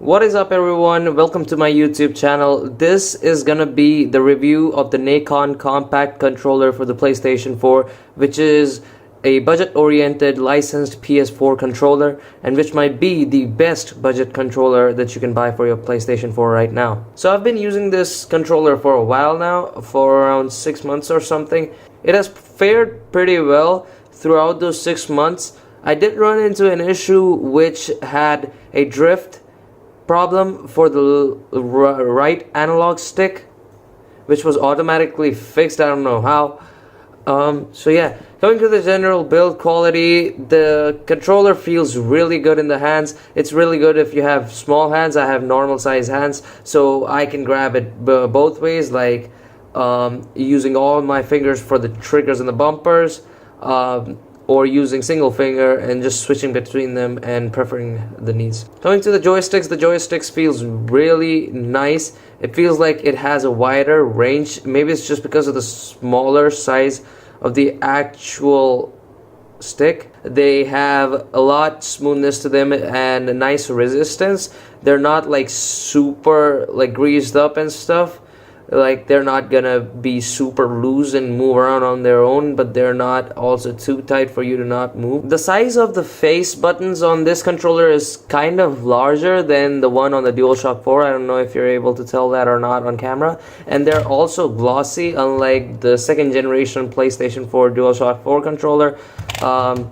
What is up everyone, welcome to my YouTube channel. This is gonna be the review of the Nacon compact controller for the PlayStation 4, which is a budget-oriented licensed PS4 controller and which might be the best budget controller that you can buy for your PlayStation 4 right now. So I've been using this controller for a while now, for around 6 months or something. It has fared pretty well throughout those 6 months. I did run into an issue which had a drift problem for the right analog stick, which was automatically fixed. I don't know how. So yeah, coming to the general build quality, the controller feels really good in the hands. It's really good if you have small hands. I have normal size hands, so I can grab it both ways, like using all my fingers for the triggers and the bumpers, or using single finger and just switching between them and preferring the knees. Coming to the joysticks feels really nice. It feels like it has a wider range. Maybe it's just because of the smaller size of the actual stick. They have a lot smoothness to them and a nice resistance. They're not like super like greased up and stuff. Like, they're not gonna be super loose and move around on their own, but they're not also too tight for you to not move. The size of the face buttons on this controller is kind of larger than the one on the DualShock 4. I don't know if you're able to tell that or not on camera. And they're also glossy, unlike the second generation PlayStation 4 DualShock 4 controller. So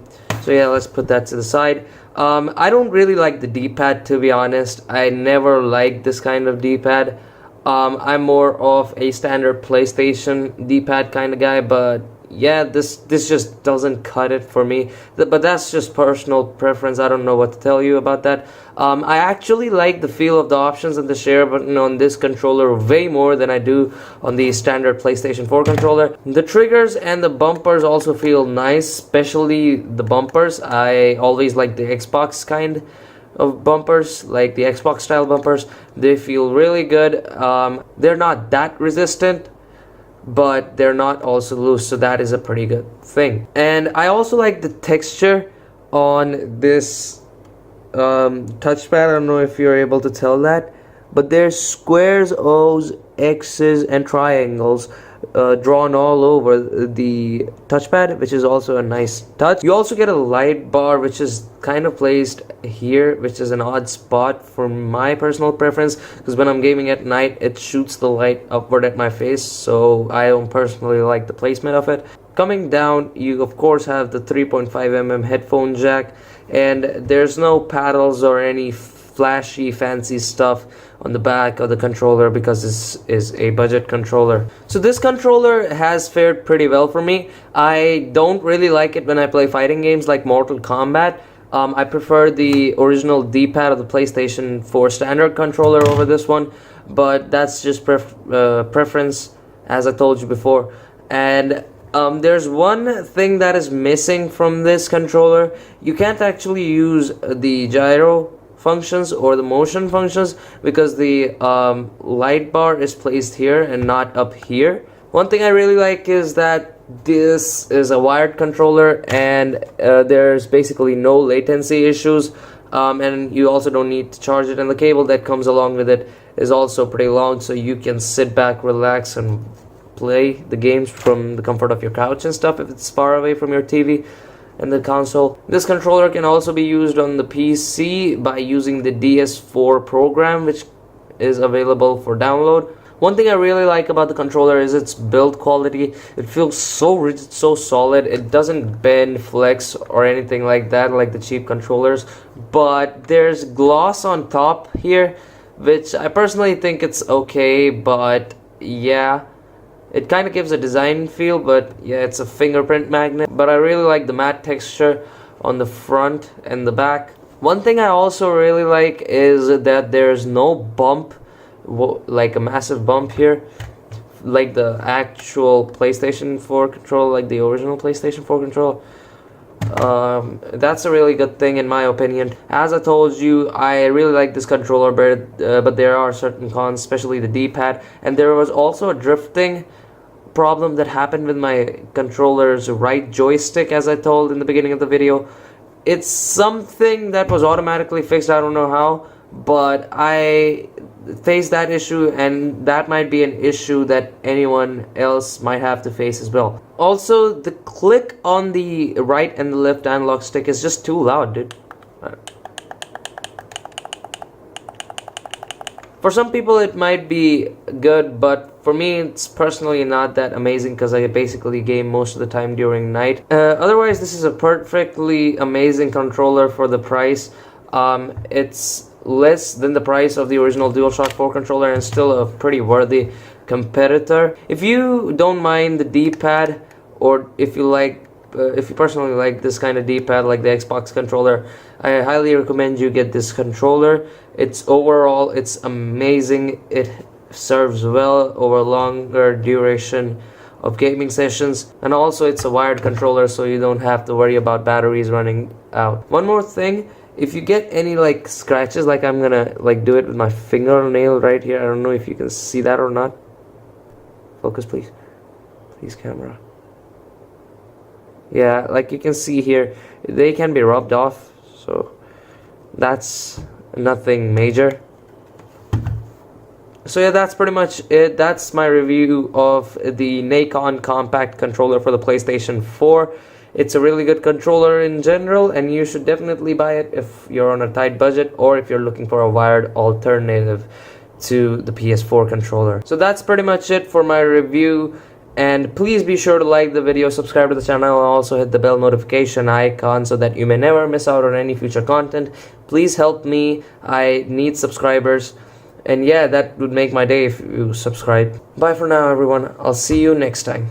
yeah, let's put that to the side. I don't really like the D-pad, to be honest. I never liked this kind of D-pad. I'm more of a standard PlayStation D-pad kind of guy, but yeah, this just doesn't cut it for me. But that's just personal preference. I don't know what to tell you about that. I actually like the feel of the options and the share button on this controller way more than I do on the standard PlayStation 4 controller. The triggers and the bumpers also feel nice, especially the bumpers. I always like the Xbox kind of bumpers, like the Xbox style bumpers. They feel really good. They're not that resistant, but they're not also loose, so that is a pretty good thing. And I also like the texture on this touchpad. I don't know if you're able to tell that, but there's squares, O's, X's, and triangles drawn all over the touchpad, which is also a nice touch. You also get a light bar which is kind of placed here, which is an odd spot for my personal preference, because when I'm gaming at night it shoots the light upward at my face, so I don't personally like the placement of it. Coming down, you of course have the 3.5mm headphone jack, and there's no paddles or any flashy fancy stuff on the back of the controller because this is a budget controller. So this controller has fared pretty well for me. I don't really like it when I play fighting games like Mortal Kombat. I prefer the original D-pad of the PlayStation 4 standard controller over this one, but that's just preference, as I told you before. And there's one thing that is missing from this controller. You can't actually use the gyro functions or the motion functions because the light bar is placed here and not up here. One thing I really like is that this is a wired controller, and there's basically no latency issues, and you also don't need to charge it, and the cable that comes along with it is also pretty long, so you can sit back, relax, and play the games from the comfort of your couch and stuff if it's far away from your TV and the console. This controller can also be used on the PC by using the DS4 program, which is available for download. One thing I really like about the controller is its build quality. It feels so rigid, so solid. It doesn't bend, flex, or anything like that like the cheap controllers, but there's gloss on top here, which I personally think it's okay, but yeah, it kind of gives a design feel, but yeah, it's a fingerprint magnet. But I really like the matte texture on the front and the back. One thing I also really like is that there's no bump, like a massive bump here, like the actual PlayStation 4 controller, like the original PlayStation 4 controller. That's a really good thing in my opinion. As I told you, I really like this controller, but there are certain cons, especially the D-pad, and there was also a drifting problem that happened with my controller's right joystick, as I told in the beginning of the video. It's something that was automatically fixed, I don't know how, but I face that issue, and that might be an issue that anyone else might have to face as well. Also, the click on the right and the left analog stick is just too loud, dude. For some people it might be good, but for me it's personally not that amazing because I basically game most of the time during night. Otherwise, this is a perfectly amazing controller for the price. It's less than the price of the original DualShock 4 controller and still a pretty worthy competitor. If you don't mind the D-pad, or if you personally like this kind of D-pad like the Xbox controller, I highly recommend you get this controller. It's amazing. It serves well over longer duration of gaming sessions, and also it's a wired controller, so you don't have to worry about batteries running out. One more thing, if you get any like scratches, like I'm gonna like do it with my fingernail right here. I don't know if you can see that or not. Focus, please. Please, camera. Yeah, like you can see here, they can be rubbed off, so that's nothing major. So yeah, that's pretty much it. That's my review of the Nacon compact controller for the PlayStation 4. It's a really good controller in general, and you should definitely buy it if you're on a tight budget or if you're looking for a wired alternative to the PS4 controller. So that's pretty much it for my review, and please be sure to like the video, subscribe to the channel, and also hit the bell notification icon so that you may never miss out on any future content. Please help me, I need subscribers, and yeah, that would make my day if you subscribe. Bye for now, everyone. I'll see you next time.